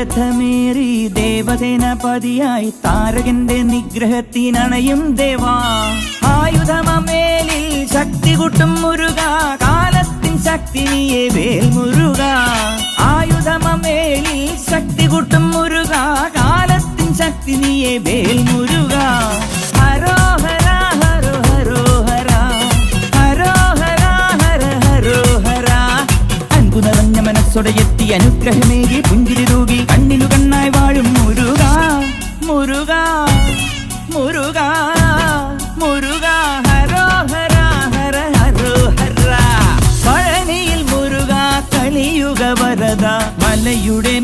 രഥമേറി ദേവസേനാപതിയായി താരകന്റെ നിഗ്രഹത്തിനണയും ദേവാ. ആയുധമേലിൽ ശക്തി കൂട്ടും മുരുക, കാലത്തിൻ ശക്തി നീയെ വേൽ മുരുക. ആയുധമേലിൽ ശക്തി കൂട്ടും മുരുക, കാലത്തിൻ ശക്തി നീയെ വേൽ മുരുക. ഹരോഹര ഹരോ ഹരോഹര, ഹരോഹര ഹര ഹരോഹര. അൻപു നിറഞ്ഞ മനസ്സോടെ എത്തി അനുഗ്രഹമേകി പുഞ്ചിരി തൂകി കണ്ണിനു കണ്ണായി വാഴും മുരുക. മുരുക മുരുക മുരുക, ഹരോഹര ഹര ഹരോഹര. പഴനിയിൽ മുരുക, കലിയുഗ വരദ, മലയുടെ